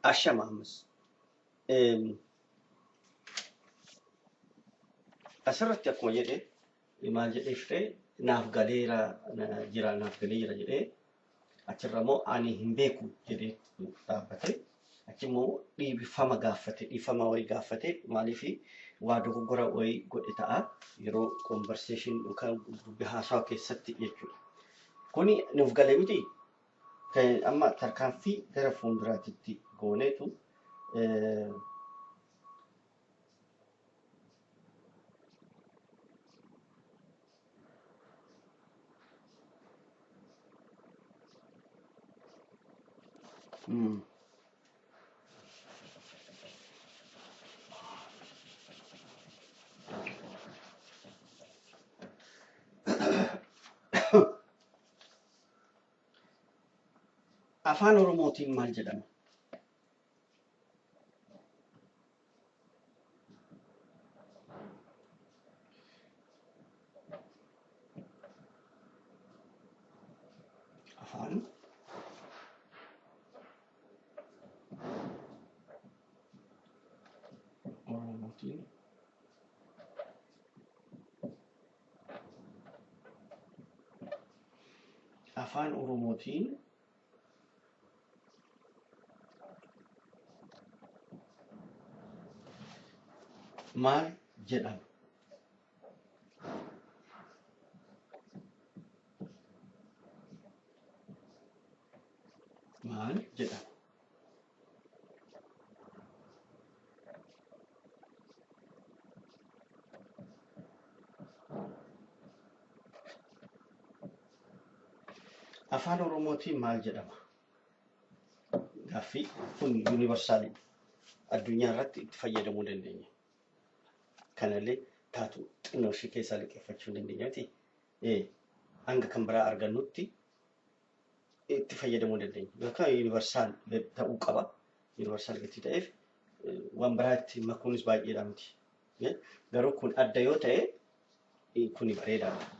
Ashama ammas. Asirratti akkuma jedhee maal jedhee firee naaf galeera jira naaf galeera jedhee achirra immoo ani hin beeku jedhee dhaabbate achimmoo dhiifama gaafate dhiifama wayii gaafate maaliif waa dogoggora wayii godhe ta'a yeroo conversation yookaan dubbii haasawa keessatti jechuudha. Kuni nuuf galee miti amma tarkaanfii gara fuulduraatti gooneetu Afaan Oromootiin maal jedhama? Afaan Oromootiin Afaan Oromootiin maal jedhama? Maal jedhama? Afaan Oromootiin maal jedhama? Gaaffii kun yuuniversaalii addunyaa irratti itti fayyadamuu dandeenya. Kanallee taatu xinnoo ishee keessaa liqeeffachuu dandeenyaati. Hanga kan biraa argannutti itti fayyadamuu dandeenya. Yookaan yuuniversaal ta'uu qaba. Yuuniversaal gatii ta'eef waan biraa itti makuunis baay'eedha miti. Garuu kun adda yoo ta'e kuni bareedaadha.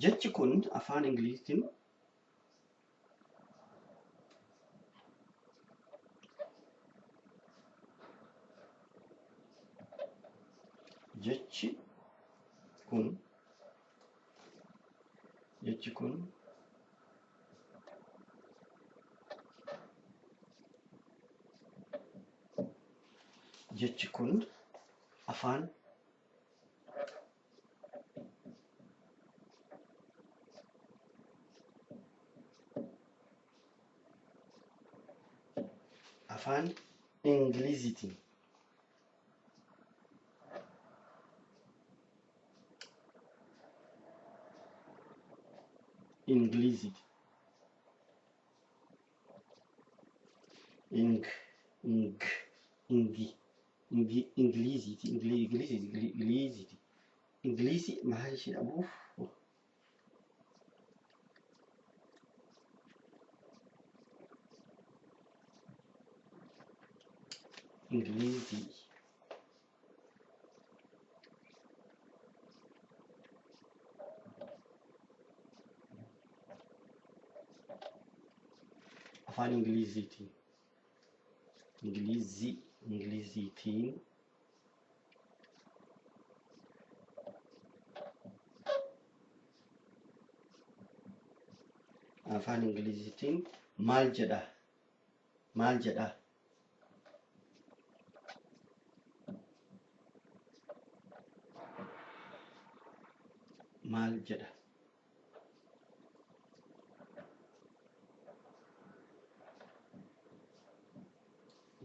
Jechi kun afaan Ingiliziitiin jechi kun afaan Ingiliziitiin Ingilizii maal jedhamuuf Ingilizii afaan Ingiliziitiin afaan Ingiliziitiin maal jedha maal jedha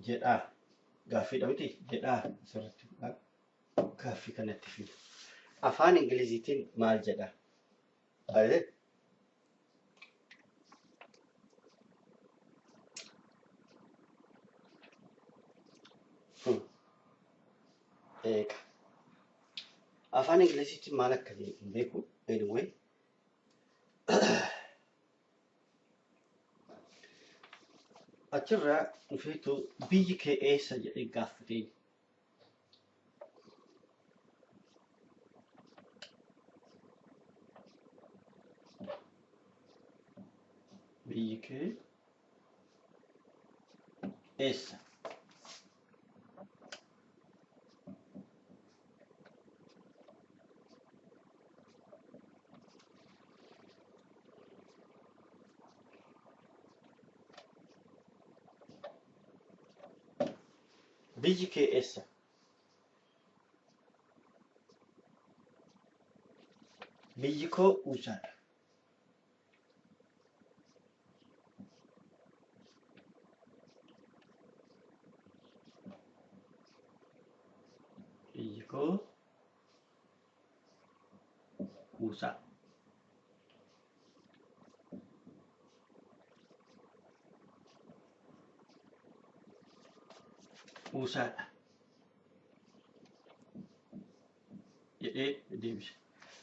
jedha gaaffii dha miti jedha asirratti gaaffii kanatti fi afaan Ingiliziitiin maal jedha afaan Ingiliziitiin maal akka jedhu hin beeku. Anyway achirraa dhufeetu biyyi kee eessa jedhee gaafatee biyyi kee eessa? Biyyi kee eessa? Biyyi koo USAdha. Biyyi koo USA. USAdha jedhee deebise.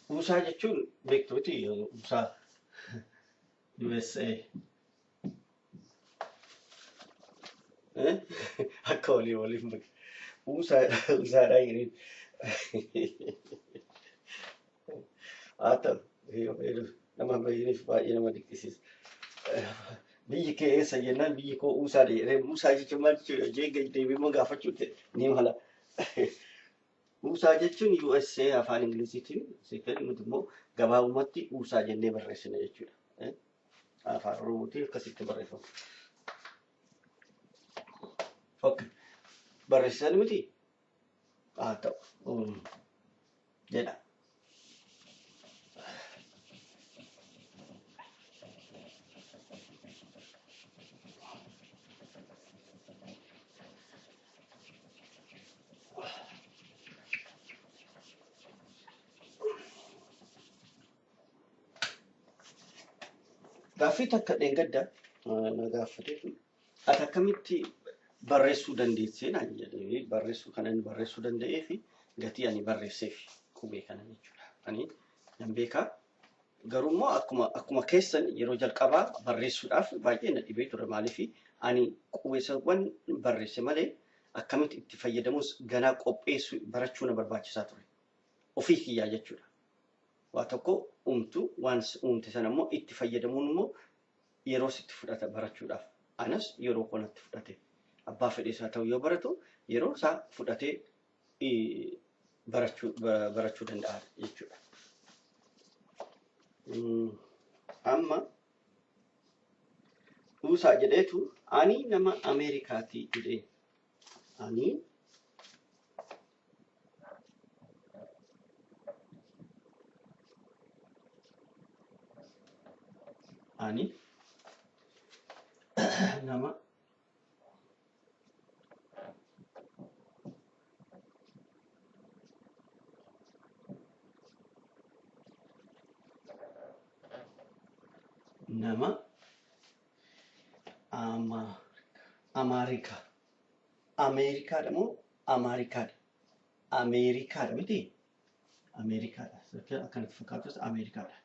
USA jechuun beektooti USA USA. Akka waliin bakka. USAdha jedheen. Haa ta'u nama baay'eef baay'ee nama dinqisiisa. Biyyi kee eessa jennaan biyyi koo USAdha jedhee USA jechuun maal jechuudha? Jee deebiin moo gaafachuu ni mala. USA jechuun USA afaan Ingiliziitiin seekan nuti immoo gabaabumatti USA jennee barreessina jechuudha. Afaan Oromootiin akkasitti barreeffama. Okay. Barreessisan miti? Haa ta'u jedha. Gaaffii takka dheengadda na gaafateetu ati akkamitti barreessuu dandeessee naan jedhee barreessuu kanan barreessuu danda'ee fi gatii ani barreesseef qubee kana jechuudha. Ani nan beekaa garuu immoo akkuma keessan yeroo jalqabaa barreessuudhaaf baay'ee na dhibee ture maaliif ani qubeessawwan barreesse malee akkamitti itti fayyadamus ganaa qopheessu barachuu na barbaachisaa ture. Ofii kiyyaa jechuudha. Waa tokko waan uumte sana immoo itti fayyadamuun immoo yeroo sitti fudhata barachuudhaaf. Anas yeroo kanatti fudhate abbaa fedhees haa ta'u yoo baratu yeroo isaa fudhatee barachuu danda'a jechuudha. Amma USA jedheetu ani nama Ameerikaati jedhee ani nama Ameerikaadha moo Ameerikaadha? Ameerikaadha miti? Ameerikaadha. Akkanatti fakkaatus Ameerikaadha.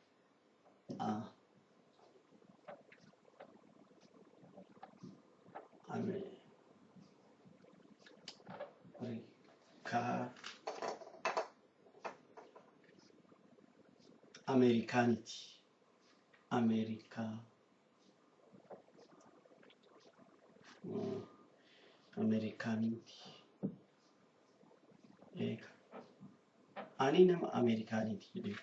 Ameerikaaniti. Ameerikaaniti. Ani nama Ameerikaaniti jedhee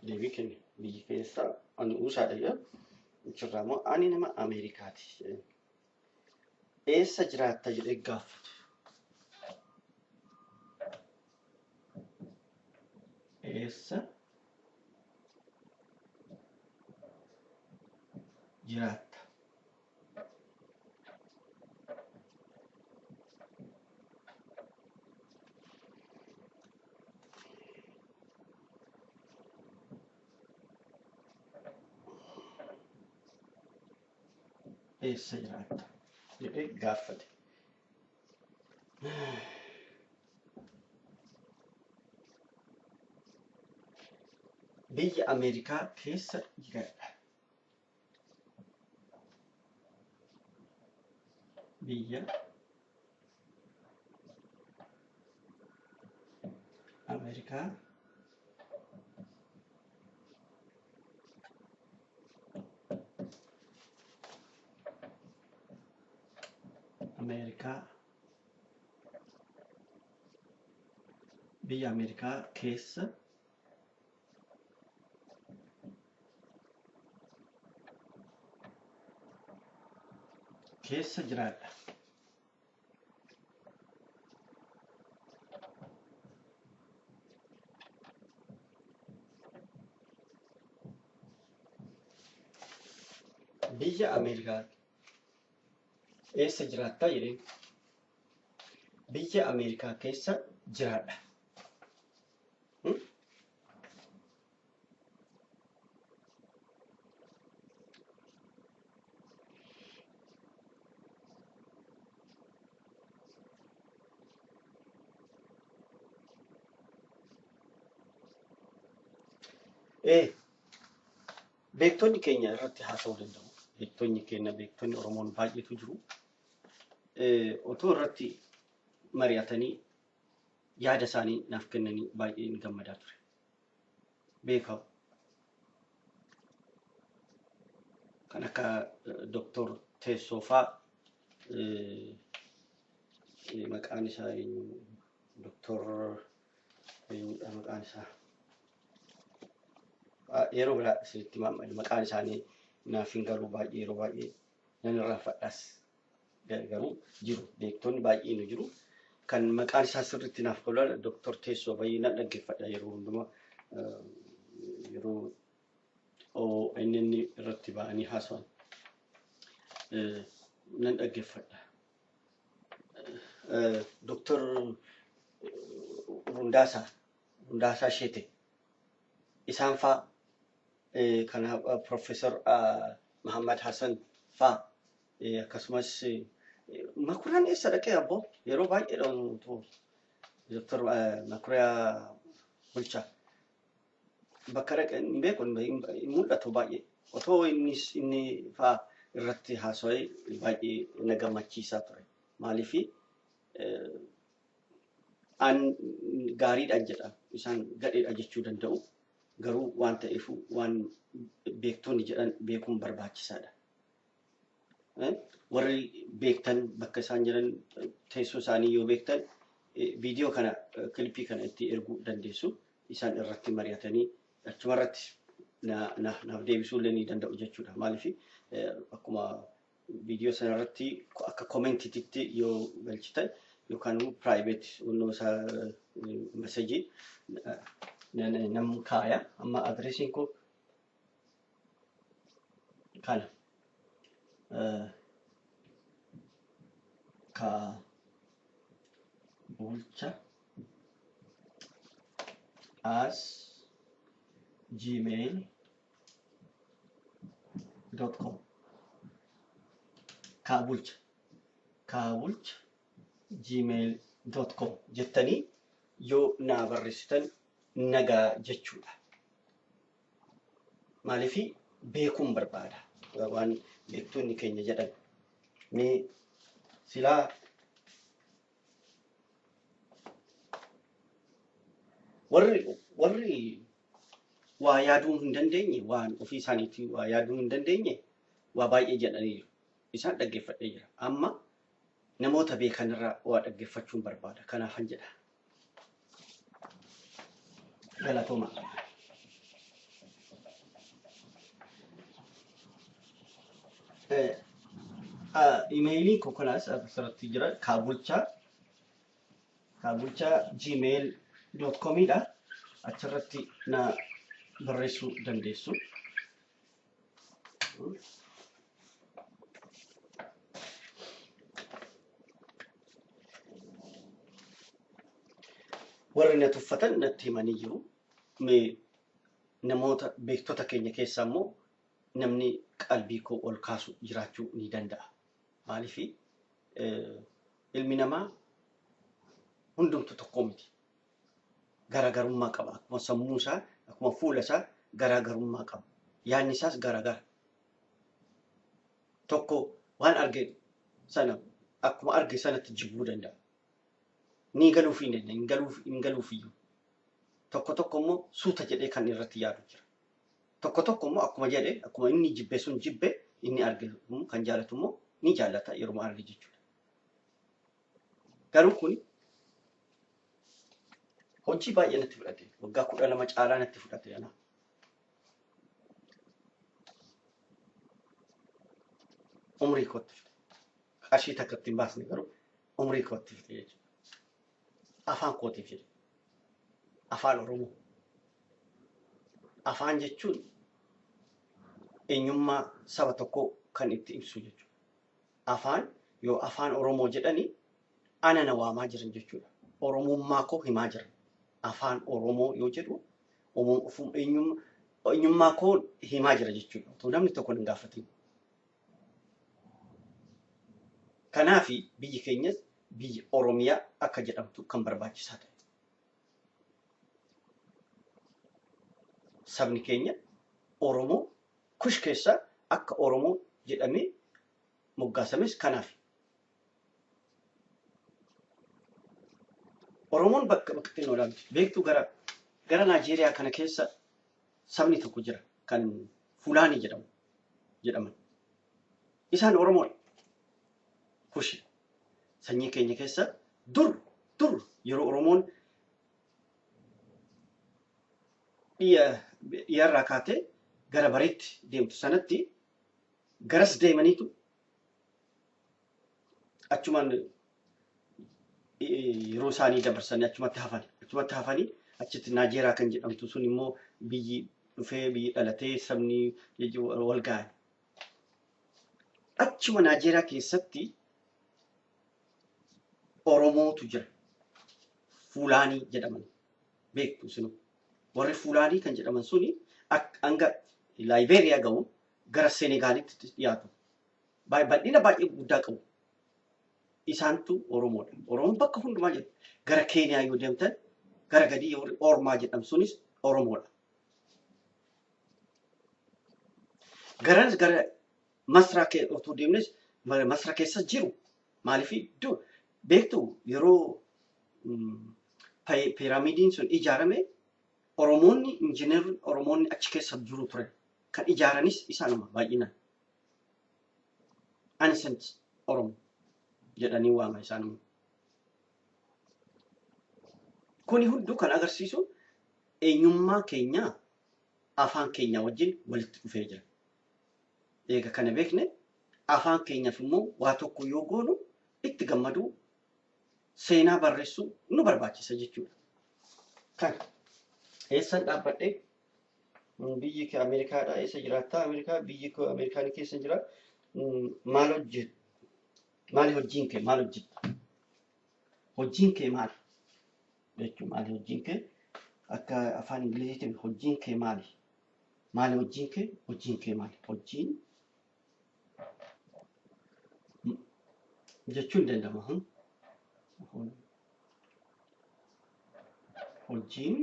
deebii kenna biyyi keessaa ani USAdha jedha. Achirraa immoo ani nama Ameerikaati. Eessa jiraatta jedhee gaafate. Eessa jiraatta? Eessa jiraata jedhee gaafate. Biyya Ameerikaa keessa jiraadha. Biyya Ameerikaa Ameerikaa biyya Ameerikaa keessa jiraadha. Biyya Ameerikaa eessa jiraattaa jedheen biyya Ameerikaa keessa jiraadha. Beektonni keenya irratti haasa'uu danda'u. Beektonni Oromoon baay'eetu jiru. Otoo irratti mari'atanii yaada isaanii naaf kennanii baay'een gammadaa ture. Beekamu kan akka Dr. Teessoo fa'aa maqaan isaa Dr. maqaan isaa yeroo biraa isinitti maqaan isaanii naaf hin galu baay'ee yeroo baay'ee nan irraanfadhas garuu jiru beektonni baay'een jiru kan maqaan isaa sirriitti naaf galu Dr. Teessoo baay'ee nan dhaggeeffadha yeroo hundumaa yeroo inni irratti ba'anii haasa'an nan dhaggeeffadha. Dr. Hundaasaa Sheete isaan fa'aa kan Professor Muhammad Hassan fa'aa akkasumas Makuraan eessa dhaqee abbo yeroo baay'eedhaan Dr. Makuriyaa Bulchaa bakka dhaqee hin beeku hin mul'atu baay'ee otoo inni fa'aa irratti haasa'ee baay'ee na gammachiisaa ture maaliif an gaariidhaan jedha isaan gadheedha jechuu danda'u garuu waan ta'eef waan beektonni jedhan beekuun barbaachisaadha. Warri beektan bakka isaan jiran teessoo isaanii yoo beektan viidiyoo kana kilipii kana itti erguu dandeessu isaan irratti mari'atanii achuma irratti naaf deebisuu illee ni danda'u jechuudha. Maaliif akkuma viidiyoo sana irratti akka koomentiitti yoo galchitan yookaan private unnoo isaa message nam kaaya amma adresiin ko kana ka bulcha as gmail.com ka bulcha gmail.com jettanii yoo naa barreessitan nagaa jechuudha. Maaliif beekuun barbaada waan beektonni keenya jedhan ni silaa warri waa yaaduu hin dandeenye waan ofii isaaniitii waa yaaduu hin dandeenye waa baay'ee jedhanii isaan dhaggeeffadhee jira. Amma namoota beekanirraa waa dhaggeeffachuun barbaada. Kanaafan jedha. Galatooma. Emailii kokonaas asirratti jira kaabulchaa gmail.com dha. Achirratti na barreessuu dandeessu. Warri na tuffatan natti himanii jiru. Namoota beektota keenya keessaa immoo namni qalbii koo ol kaasu jiraachuu ni danda'a. Maaliif ilmi namaa hundumtu tokko miti. Garaagarummaa qaba. Akkuma sammuu isaa, akkuma fuula isaa garaagarummaa qaba. Yaadni isaas garaagara. Tokko waan arge sana akkuma arge sanatti jibbuu danda'a. Ni galuuf hin danda'u, hin galuuf iyyuu. Tokko immoo suuta jedhee kan irratti yaadu jira. Tokko immoo akkuma jedhee akkuma inni jibbe sun jibbe inni arge kan jaalatu immoo ni jaallata yeroo arge jechuudha. Garuu kun hojii baay'ee natti fudhate. Waggaa 12 caalaa natti fudhate ana. Umrii kootti fudhate. Qarshii takka ittiin baasne garuu umrii kootti fudhate jechuudha. Afaan kootiif jedhe. Afaan Oromoo. Afaan jechuun eenyummaa saba tokkoo kan itti ibsu jechuudha. Afaan yoo afaan Oromoo jedhanii ana na waamaa jiran jechuudha. Oromummaa koo himaa jiran. Afaan Oromoo yoo jedhu eenyummaa koo himaa jira jechuudha. Otoo namni tokko hin gaafatin. Kanaaf biyyi keenyas biyya Oromiyaa akka jedhamtu kan barbaachisaa ta'e. Sabni keenya Oromoo kush keessa akka Oromoo jedhamee moggaasames kanaaf. Oromoon bakka bakkatti hin oolaa. Beektuu gara Naajeeriyaa kana keessa sabni tokko jira kan Fulaanii jedhaman. Isaan Oromoodha. Kushi sanyii keenya keessa dur yeroo Oromoon dhiyaarraa kaatee gara bareetti deemtu sanatti garas deemaniitu achumaan yeroo isaanii dabarsanii achumatti hafanii achitti Naajeeriyaa kan jedhamtu sun immoo biyyi dhufee biyyi dhalatee sabni wal ga'an. Achuma Naajeeriyaa keessatti Oromootu jira. Fulaanii jedhaman. Beektu sinu. Warri Fulaanii kan jedhaman suni hanga Laayiberiyaa ga'u gara Senegaalitti dhiyaatu. Bal'ina baay'ee guddaa qabu. Isaantu Oromoodha. Oromoon bakka hundumaa jiru. Gara Keeniyaa yoo deemtan gara gadii Ormaa jedhamu sunis Oromoodha. Gara Masraa otoo deemnes Masraa keessa jiru. Maaliif beektu yeroo piiraamiidiin sun ijaarame Oromoonni injiineerri Oromoonni achi keessa jiru ture. Kan ijaaranis isaanuma baay'inaan. Ancient Oromoo jedhanii waama isaanuma. Kuni hunduu kan agarsiisu eenyummaa keenya afaan keenya wajjin walitti dhufee jira. Eega kana beekne afaan keenyaaf immoo waa tokko yoo goonu itti gammaduu seenaa barreessuu nu barbaachisa jechuudha. Kan eessan dhaabbadhee biyyi kee Ameerikaadha eessa jiraattaa Ameerikaa biyyi kee Ameerikaan keessa jira maal hojjetu maali hojiin kee maal hojjetta hojiin kee maali jechuun maali hojiin kee akka afaan Ingiliziitiin hojiin kee maali hojiin kee maali hojiin jechuun danda'ama hojiin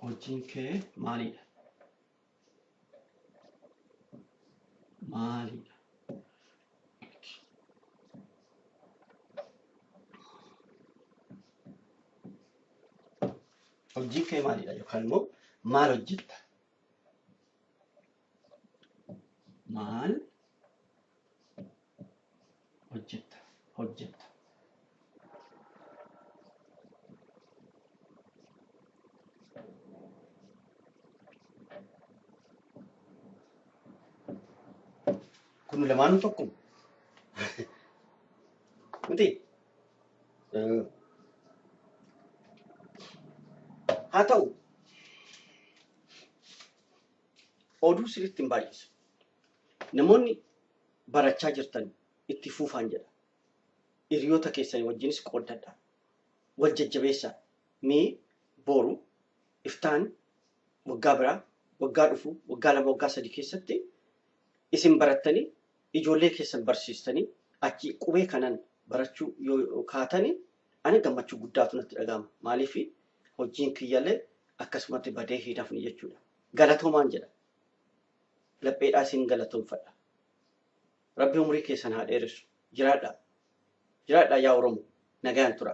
hojiin kee maalidha hojiin kee maalidha yookaan immoo maal hojjetta maal hojjetta kun lamaanuu tokko miti haa ta'u oduu sirriitti hin baay'isu namoonni barachaa jirtan itti fuufaan jedha hiriyoota keessanii wajjinis qooddadha wal jajjabeessaa mee boru iftaan waggaa biraa waggaa dhufu waggaa 2 waggaa 3 keessatti isin barattanii ijoollee keessan barsiistanii achi qubee kanan barachuu yoo kaatanii ani gammachuu guddaatu natti dhaga'ama maaliif hojiin kiyyallee akkasumatti badee hidhafni jechuudha galatoomaan jedha lapheedhaa isin galatoomfadha rabbi umrii keessan haa dheeressu jiraadhaa yaa Oromoo nagaan tura